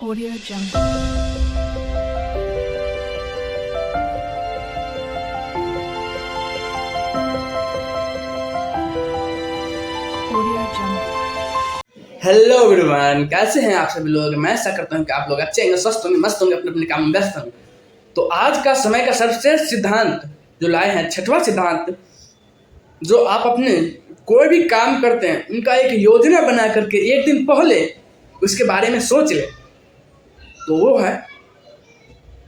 Audio Jungle. Audio Jungle. Hello everyone, कैसे हैं आप सभी लोग। मैं ऐसा करता हूं कि आप लोग अच्छे होंगे, स्वस्थ होंगे, मस्त होंगे, अपने अपने काम में व्यस्त होंगे। तो आज का समय का सर्वश्रेष्ठ सिद्धांत जो लाए हैं, छठवां सिद्धांत, जो आप अपने कोई भी काम करते हैं उनका एक योजना बना करके एक दिन पहले उसके बारे में सोच ले, तो वो है।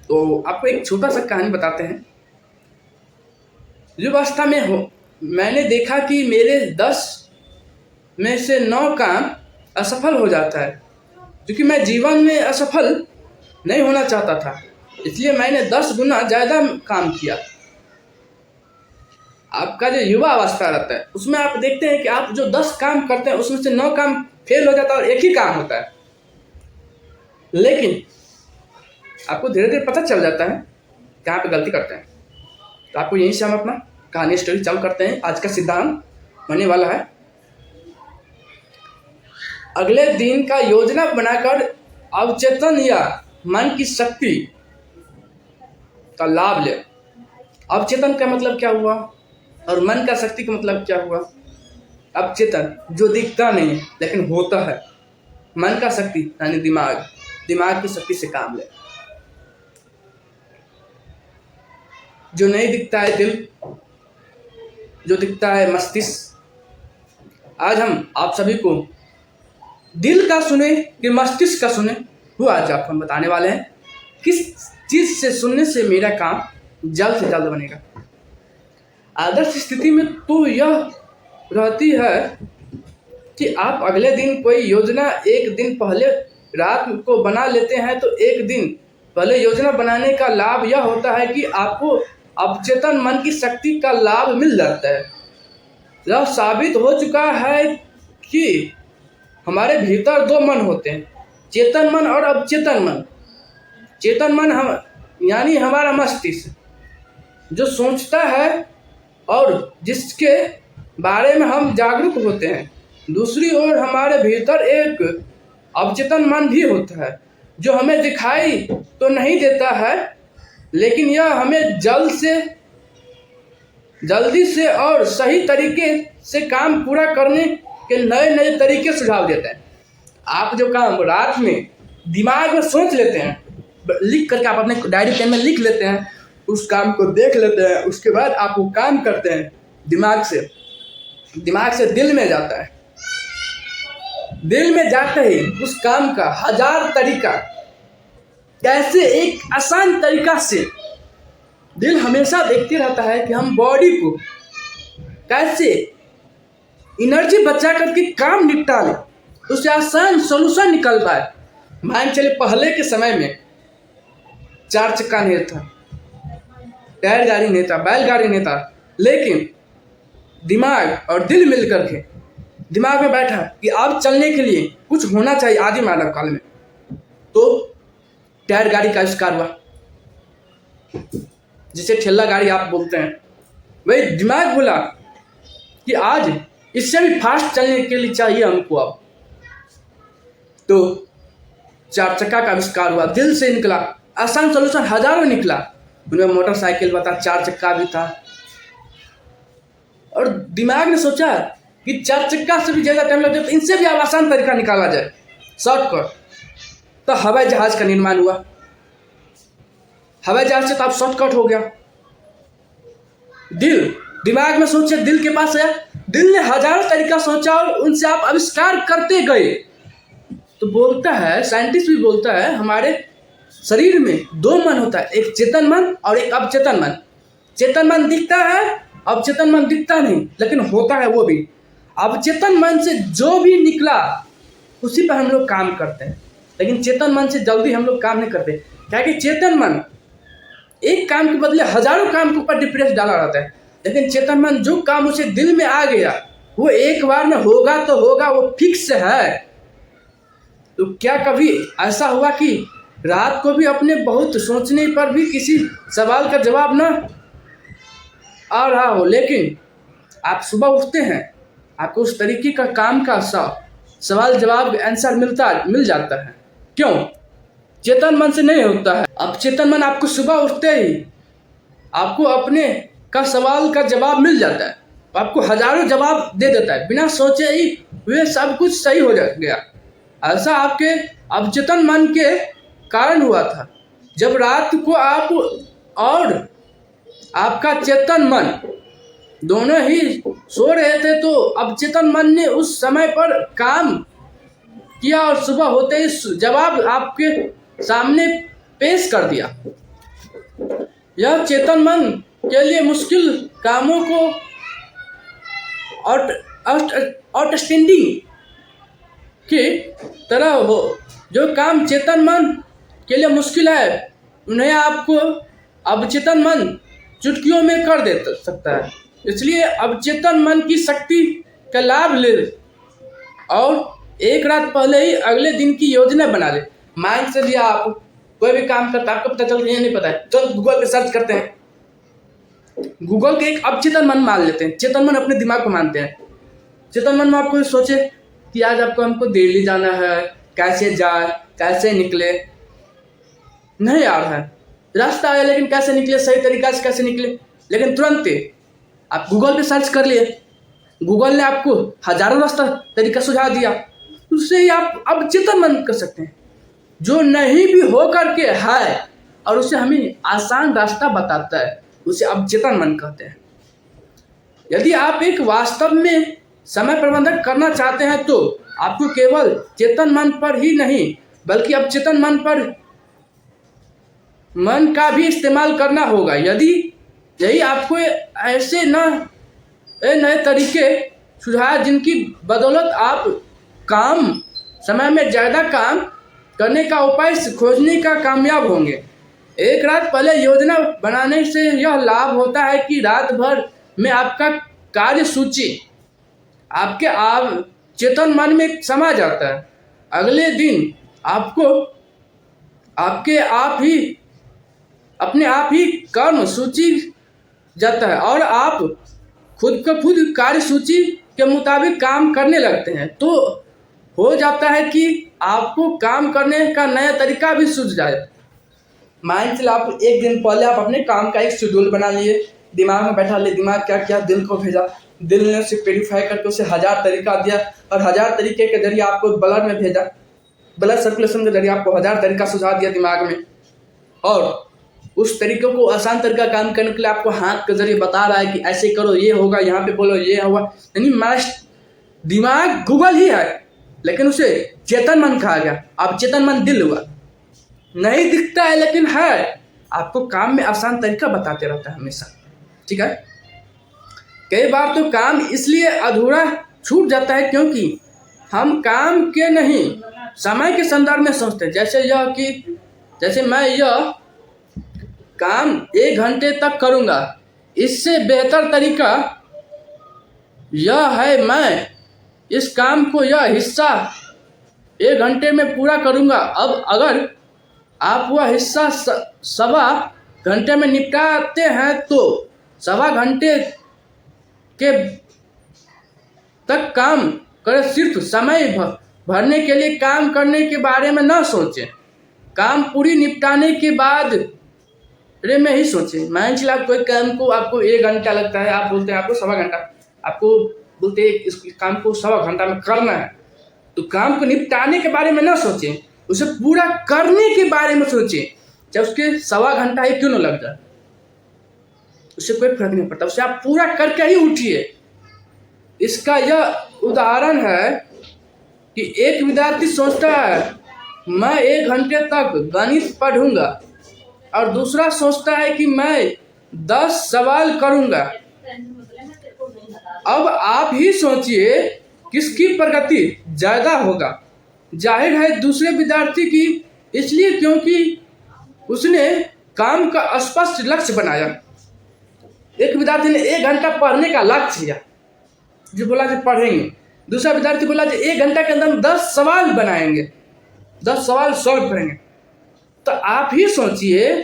तो आपको एक छोटा सा कहानी बताते हैं। युवावस्था में हो मैंने देखा कि मेरे 10 में से 9 काम असफल हो जाता है, क्योंकि मैं जीवन में असफल नहीं होना चाहता था, इसलिए मैंने 10 गुना ज़्यादा काम किया। आपका जो युवा अवस्था रहता है उसमें आप देखते हैं कि आप जो 10 काम करते हैं उसमें से 9 काम फेल हो जाता है और एक ही काम होता है। लेकिन आपको धीरे धीरे पता चल जाता है कहाँ पे गलती करते हैं। तो आपको यहीं से हम अपना कहानी स्टोरी चालू करते हैं। आज का सिद्धांत होने वाला है, अगले दिन का योजना बनाकर अवचेतन या मन की शक्ति का लाभ ले। अवचेतन का मतलब क्या हुआ और मन का शक्ति का मतलब क्या हुआ। अवचेतन जो दिखता नहीं है लेकिन होता है, मन का शक्ति यानी दिमाग, दिमाग की शक्ति से काम ले। जो नहीं दिखता है दिल, जो दिखता है मस्तिष्क। आज हम आप सभी को दिल का सुने कि मस्तिष्क का सुने, वो आज आपको हम बताने वाले हैं। किस चीज़ से सुनने से मेरा काम जल्द से जल्द बनेगा। आदर्श स्थिति में तो यह रहती है कि आप अगले दिन कोई योजना एक दिन पहले रात को बना लेते हैं, तो एक दिन पहले योजना बनाने का लाभ यह होता है कि आपको अवचेतन मन की शक्ति का लाभ मिल जाता है। यह साबित हो चुका है कि हमारे भीतर 2 मन होते हैं, चेतन मन और अवचेतन मन। चेतन मन हम यानी हमारा मस्तिष्क जो सोचता है और जिसके बारे में हम जागरूक होते हैं। दूसरी ओर हमारे भीतर एक अवचेतन मन भी होता है जो हमें दिखाई तो नहीं देता है, लेकिन यह हमें जल्दी से और सही तरीके से काम पूरा करने के नए नए तरीके सुझाव देता है। आप जो काम रात में दिमाग में सोच लेते हैं, लिख करके आप अपने डायरी पेन में लिख लेते हैं, उस काम को देख लेते हैं, उसके बाद आप वो काम करते हैं। दिमाग से दिल में जाता है। दिल में जाते ही उस काम का 1000 तरीका, कैसे एक आसान तरीका से दिल हमेशा देखते रहता है कि हम बॉडी को कैसे एनर्जी बचा करके काम निपटा ले, उससे आसान सोल्यूशन निकल पाए। मान चले पहले के समय में 4 चक्का नहीं था, टायर गाड़ी नहीं था, बैलगाड़ी नहीं था, लेकिन दिमाग और दिल मिल करके दिमाग में बैठा कि अब चलने के लिए कुछ होना चाहिए। आदि मानव काल में तो टायर गाड़ी का आविष्कार हुआ, जिसे ठेला गाड़ी आप बोलते हैं। वही दिमाग बोला कि आज इससे भी फास्ट चलने के लिए चाहिए हमको। अब तो 4 चक्का का आविष्कार हुआ, दिल से निकला, आसान सोल्यूशन हजारों निकला। उनमें मोटरसाइकिल बता, 4 चक्का भी था, और दिमाग ने सोचा कि 4 चक्का से भी ज़्यादा टाइम लग जाए, तो इनसे भी अब आसान तरीका निकाला जाए, शॉर्टकट। तो हवाई जहाज का निर्माण हुआ। हवाई जहाज से तो अब शॉर्टकट हो गया। दिमाग में सोचे, दिल के पास है, दिल ने हजारों तरीका सोचा और उनसे आप आविष्कार करते गए। तो बोलता है, साइंटिस्ट भी बोलता है, हमारे शरीर में 2 मन होता है, एक चेतन मन और एक अवचेतन मन। चेतन मन दिखता है, अवचेतन मन दिखता नहीं, लेकिन होता है वो भी। अवचेतन मन से जो भी निकला उसी पर हम लोग काम करते हैं, लेकिन चेतन मन से जल्दी हम लोग काम नहीं करते, क्योंकि चेतन मन एक काम के बदले हजारों काम के ऊपर डिप्रेस डाला रहता है। लेकिन चेतन मन जो काम उसे दिल में आ गया वो एक बार में होगा तो होगा, वो फिक्स है। तो क्या कभी ऐसा हुआ कि रात को भी अपने बहुत सोचने पर भी किसी सवाल का जवाब ना आ रहा हो, लेकिन आप सुबह उठते हैं, आपको उस तरीके का काम का सवाल जवाब आंसर मिल जाता है। क्यों? चेतन मन से नहीं होता है। अब चेतन मन आपको सुबह उठते ही आपको अपने का सवाल का जवाब मिल जाता है, आपको हजारों जवाब दे देता है, बिना सोचे ही वे सब कुछ सही हो गया। ऐसा आपके अवचेतन मन के कारण हुआ था। जब रात को आप और आपका चेतन मन दोनों ही सो रहे थे तो अवचेतन मन ने उस समय पर काम किया और सुबह होते ही जवाब आपके सामने पेश कर दिया। यह चेतन मन के लिए मुश्किल कामों को आउटस्टैंडिंग की तरह हो। जो काम चेतन मन के लिए मुश्किल है उन्हें आपको अवचेतन मन चुटकियों में कर दे सकता है। इसलिए अवचेतन मन की शक्ति का लाभ ले और एक रात पहले ही अगले दिन की योजना बना ले। माइंड से लिया आप कोई भी काम करता है, आपको पता चलता है नहीं पता है तो गूगल पे सर्च करते हैं, गूगल के एक अवचेतन मन मान लेते हैं, चेतन मन अपने दिमाग को मानते हैं। चेतन मन में आपको सोचे कि आज आपको हमको दिल्ली जाना है, कैसे जाए, कैसे निकले, नहीं आ रहा है रास्ता आया लेकिन कैसे निकले, सही तरीका से कैसे निकले। लेकिन तुरंत आप गूगल पे सर्च कर लिए, गूगल ने आपको हजारों रास्ता तरीका सुझाव दिया, उससे ही आप अवचेतन मन कर सकते हैं जो नहीं भी हो करके है और उसे हमें आसान रास्ता बताता है, उसे अवचेतन मन कहते हैं। यदि आप एक वास्तव में समय प्रबंधन करना चाहते हैं तो आपको केवल चेतन मन पर ही नहीं बल्कि अवचेतन मन का भी इस्तेमाल करना होगा। यही आपको ऐसे नए तरीके सुझाव जिनकी बदौलत आप काम समय में ज़्यादा काम करने का उपाय खोजने का कामयाब होंगे। एक रात पहले योजना बनाने से यह लाभ होता है कि रात भर में आपका कार्य सूची आपके चेतन मन में समा जाता है। अगले दिन आपको अपने आप ही कर्म सूची जाता है और आप खुद कार्य सूची के मुताबिक काम करने लगते हैं। तो हो जाता है कि आपको काम करने का नया तरीका भी सूझ जाए। माइंड से आप एक दिन पहले आप अपने काम का एक शेड्यूल बना लिए, दिमाग में बैठा ले, दिमाग क्या क्या दिल को भेजा, दिल ने उसे प्योरीफाई करके उसे 1000 तरीका दिया और 1000 तरीके के जरिए आपको ब्लड में भेजा, ब्लड सर्कुलेशन के जरिए आपको 1000 तरीका सुझाव दिया दिमाग में। और उस तरीके को आसान तरीका काम करने के लिए आपको हाथ के जरिए बता रहा है कि ऐसे करो, ये होगा, यहाँ पे बोलो, ये होगा। यानी दिमाग गूगल ही है लेकिन उसे चेतन मन कहा गया। अब चेतन मन दिल हुआ, नहीं दिखता है लेकिन है, आपको काम में आसान तरीका बताते रहता है हमेशा। ठीक है, कई बार तो काम इसलिए अधूरा छूट जाता है क्योंकि हम काम के नहीं समय के संदर्भ में सोचते हैं। जैसे मैं यह काम 1 घंटे तक करूँगा, इससे बेहतर तरीका यह है मैं इस काम को यह हिस्सा 1 घंटे में पूरा करूँगा। अब अगर आप वह हिस्सा 1.25 घंटे में निपटाते हैं तो 1.25 घंटे के तक काम करें। सिर्फ समय भरने के लिए काम करने के बारे में ना सोचें, काम पूरी निपटाने के बाद में ही सोचें। मान लीजिए आप कोई काम को आपको 1 घंटा लगता है, आप बोलते हैं आपको 1.25 घंटा, आपको बोलते हैं इस काम को 1.25 घंटा में करना है, तो काम को निपटाने के बारे में ना सोचें, उसे पूरा करने के बारे में सोचें। चाहे उसके 1.25 घंटा ही क्यों ना लग जाए, उससे कोई फर्क नहीं पड़ता, उसे आप पूरा करके ही उठिए। इसका यह उदाहरण है कि एक विद्यार्थी सोचता है मैं 1 घंटे तक गणित पढ़ूंगा और दूसरा सोचता है कि मैं 10 सवाल करूंगा। अब आप ही सोचिए किसकी प्रगति ज़्यादा होगा। जाहिर है दूसरे विद्यार्थी की, इसलिए क्योंकि उसने काम का स्पष्ट लक्ष्य बनाया। एक विद्यार्थी ने 1 घंटा पढ़ने का लक्ष्य लिया, जो बोला कि पढ़ेंगे। दूसरा विद्यार्थी बोला कि 1 घंटा के अंदर 10 सवाल बनाएंगे, 10 सवाल सॉल्व करेंगे। तो आप ही सोचिए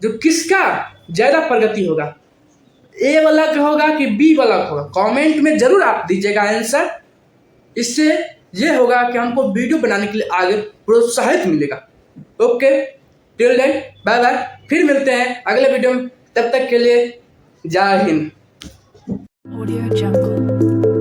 जो किसका ज़्यादा प्रगति होगा, ए वाला का होगा कि बी वाला का होगा। कमेंट में ज़रूर आप दीजिएगा आंसर। इससे ये होगा कि हमको वीडियो बनाने के लिए आगे प्रोत्साहित मिलेगा। Okay, till then bye bye, फिर मिलते हैं अगले वीडियो में, तब तक के लिए जय हिंद। Audio Jungle.